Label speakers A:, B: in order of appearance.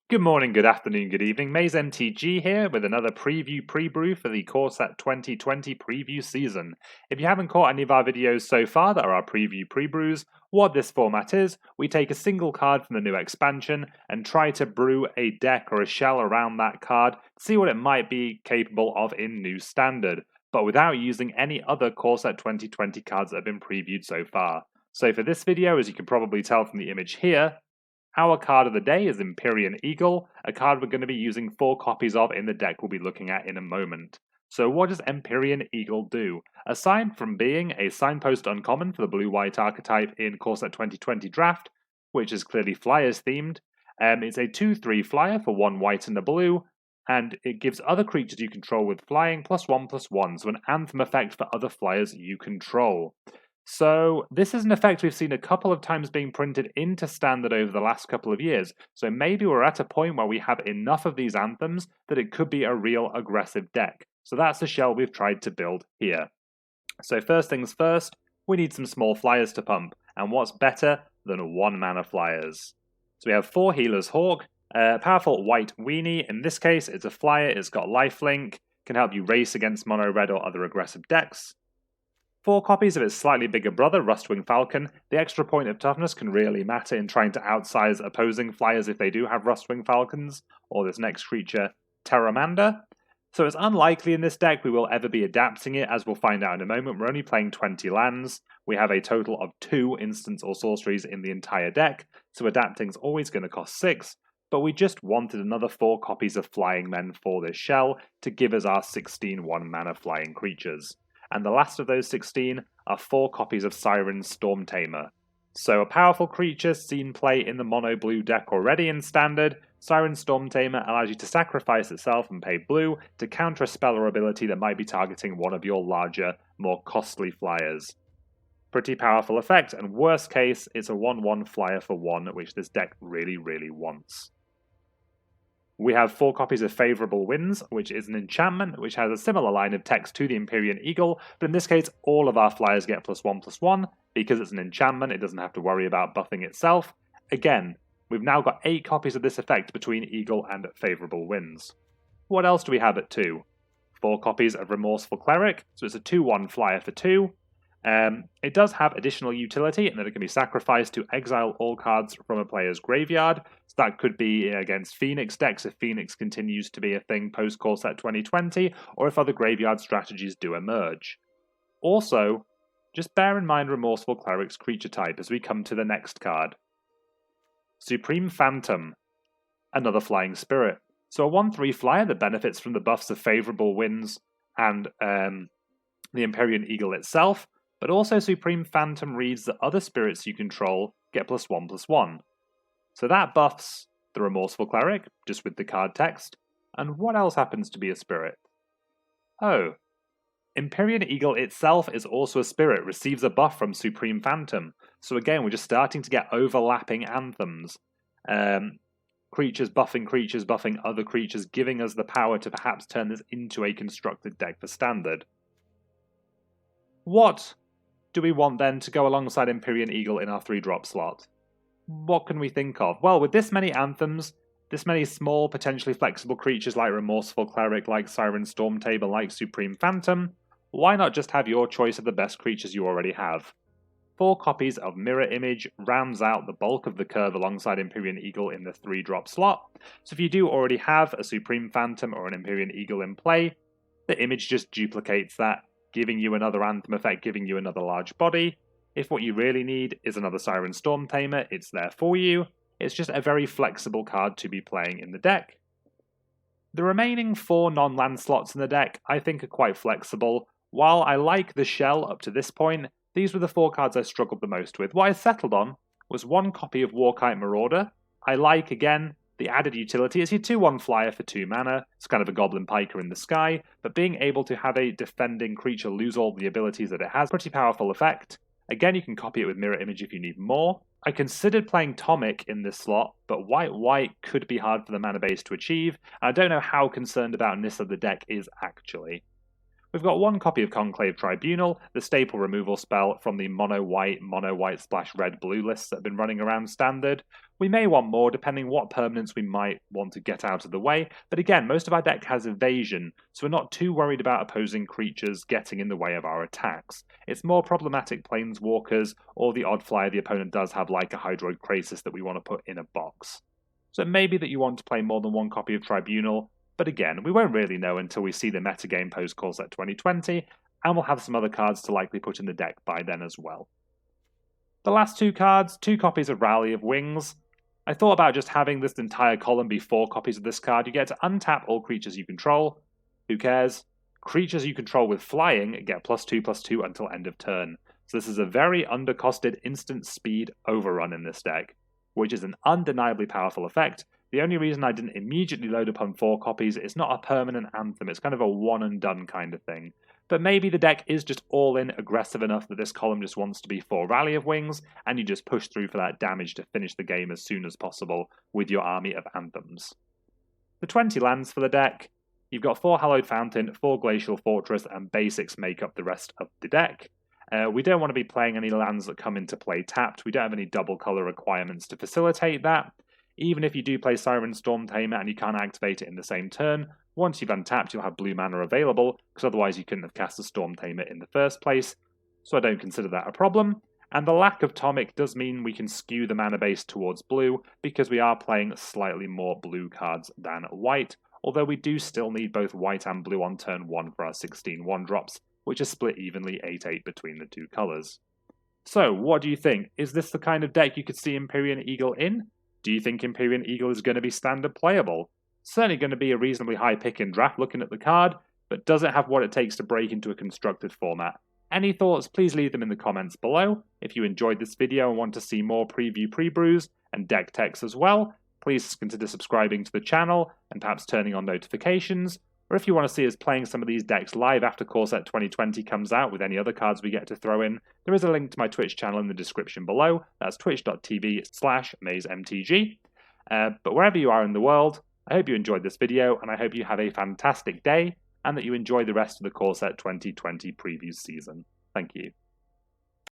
A: Good morning, good afternoon, good evening. Maze MTG here with another preview pre-brew for the Core Set 2020 preview season. If you haven't caught any of our videos so far that are our preview pre-brews, what this format is, we take a single card from the new expansion and try to brew a deck or a shell around that card, see what it might be capable of in new standard, but without using any other Core Set 2020 cards that have been previewed so far. So for this video, as you can probably tell from the image here, our card of the day is Empyrean Eagle, a card we're going to be using 4 copies of in the deck we'll be looking at in a moment. So what does Empyrean Eagle do? Aside from being a signpost uncommon for the blue-white archetype in Core Set 2020 draft, which is clearly flyers themed, it's a 2/3 flyer for 1 white and a blue, and it gives other creatures you control with flying +1/+1, so an anthem effect for other flyers you control. So this is an effect we've seen a couple of times being printed into standard over the last couple of years, so maybe we're at a point where we have enough of these anthems that it could be a real aggressive deck. So that's the shell we've tried to build here. So first things first, we need some small flyers to pump, and what's better than 1 mana flyers? So we have 4 Healer's Hawk, powerful white weenie. In this case, it's a flyer, it's got lifelink, can help you race against mono red or other aggressive decks. 4 copies of its slightly bigger brother, Rustwing Falcon. The extra point of toughness can really matter in trying to outsize opposing flyers if they do have Rustwing Falcons, or this next creature, Terra Amanda. So it's unlikely in this deck we will ever be adapting it, as we'll find out in a moment. We're only playing 20 lands. We have a total of 2 instants or sorceries in the entire deck, so adapting's always going to cost 6. But we just wanted another 4 copies of Flying Men for this shell to give us our 16 1-mana flying creatures. And the last of those 16 are 4 copies of Siren Storm Tamer. So a powerful creature seen play in the mono blue deck already in standard, Siren Storm Tamer allows you to sacrifice itself and pay blue to counter a spell or ability that might be targeting one of your larger, more costly flyers. Pretty powerful effect, and worst case, it's a 1/1 flyer for 1, which this deck really wants. We have 4 copies of Favorable Winds, which is an enchantment, which has a similar line of text to the Empyrean Eagle, but in this case, all of our flyers get +1/+1. Because it's an enchantment, it doesn't have to worry about buffing itself. Again, we've now got 8 copies of this effect between Eagle and Favorable Winds. What else do we have at 2? 4 copies of Remorseful Cleric, so it's a 2/1 flyer for 2. It does have additional utility in that it can be sacrificed to exile all cards from a player's graveyard. So that could be against Phoenix decks if Phoenix continues to be a thing post-Core Set 2020, or if other graveyard strategies do emerge. Also, just bear in mind Remorseful Cleric's creature type as we come to the next card. Supreme Phantom, another flying spirit. So a 1/3 flyer that benefits from the buffs of Favorable Winds and the Empyrean Eagle itself, but also Supreme Phantom reads that other spirits you control get +1/+1. So that buffs the Remorseful Cleric, just with the card text. And what else happens to be a spirit? Oh, Empyrean Eagle itself is also a spirit, receives a buff from Supreme Phantom. So again, we're just starting to get overlapping anthems. Creatures buffing other creatures, giving us the power to perhaps turn this into a constructed deck for standard. What do we want then to go alongside Empyrean Eagle in our 3-drop slot? What can we think of? Well, with this many anthems, this many small, potentially flexible creatures like Remorseful Cleric, like Siren Storm Tamer, like Supreme Phantom, why not just have your choice of the best creatures you already have? 4 copies of Mirror Image rounds out the bulk of the curve alongside Empyrean Eagle in the 3-drop slot. So if you do already have a Supreme Phantom or an Empyrean Eagle in play, the image just duplicates that, giving you another anthem effect, giving you another large body. If what you really need is another Siren Storm Tamer, it's there for you. It's just a very flexible card to be playing in the deck. The remaining 4 non-land slots in the deck I think are quite flexible. While I like the shell up to this point, these were the 4 cards I struggled the most with. What I settled on was 1 copy of Warkite Marauder. I like, again, the added utility is your 2/1 flyer for 2 mana. It's kind of a Goblin Piker in the sky, but being able to have a defending creature lose all the abilities that it has, pretty powerful effect. Again, you can copy it with Mirror Image if you need more. I considered playing Tomic in this slot, but white could be hard for the mana base to achieve, and I don't know how concerned about Nissa the deck is actually. We've got one copy of Conclave Tribunal, the staple removal spell from the mono-white splash red-blue lists that have been running around standard. We may want more depending what permanents we might want to get out of the way, but again, most of our deck has evasion, so we're not too worried about opposing creatures getting in the way of our attacks. It's more problematic planeswalkers or the odd flyer the opponent does have, like a Hydroid Krasis that we want to put in a box. So it may be that you want to play more than one copy of Tribunal, but again, we won't really know until we see the metagame post-Core Set 2020, and we'll have some other cards to likely put in the deck by then as well. The last two cards, 2 copies of Rally of Wings. I thought about just having this entire column be 4 copies of this card. You get to untap all creatures you control. Who cares? Creatures you control with flying get +2/+2 until end of turn. So this is a very undercosted instant speed overrun in this deck, which is an undeniably powerful effect. The only reason I didn't immediately load upon 4 copies, it's not a permanent anthem, it's kind of a one and done kind of thing. But maybe the deck is just all in aggressive enough that this column just wants to be 4 Rally of Wings, and you just push through for that damage to finish the game as soon as possible with your army of anthems. The 20 lands for the deck, you've got 4 Hallowed Fountain, 4 Glacial Fortress, and basics make up the rest of the deck. We don't want to be playing any lands that come into play tapped, we don't have any double color requirements to facilitate that. Even if you do play Siren Storm Tamer and you can't activate it in the same turn, once you've untapped you'll have blue mana available, because otherwise you couldn't have cast a Storm Tamer in the first place, so I don't consider that a problem. And the lack of Tonic does mean we can skew the mana base towards blue, because we are playing slightly more blue cards than white, although we do still need both white and blue on turn 1 for our 16 1-drops, which are split evenly 8-8 between the two colours. So, what do you think? Is this the kind of deck you could see Empyrean Eagle in? Do you think Empyrean Eagle is going to be standard playable? Certainly going to be a reasonably high pick in draft looking at the card, but does it have what it takes to break into a constructed format? Any thoughts, please leave them in the comments below. If you enjoyed this video and want to see more preview pre-brews and deck techs as well, please consider subscribing to the channel and perhaps turning on notifications. Or if you want to see us playing some of these decks live after Core Set 2020 comes out with any other cards we get to throw in, there is a link to my Twitch channel in the description below. That's twitch.tv/mazemtg. But wherever you are in the world, I hope you enjoyed this video, and I hope you have a fantastic day, and that you enjoy the rest of the Core Set 2020 preview season. Thank you.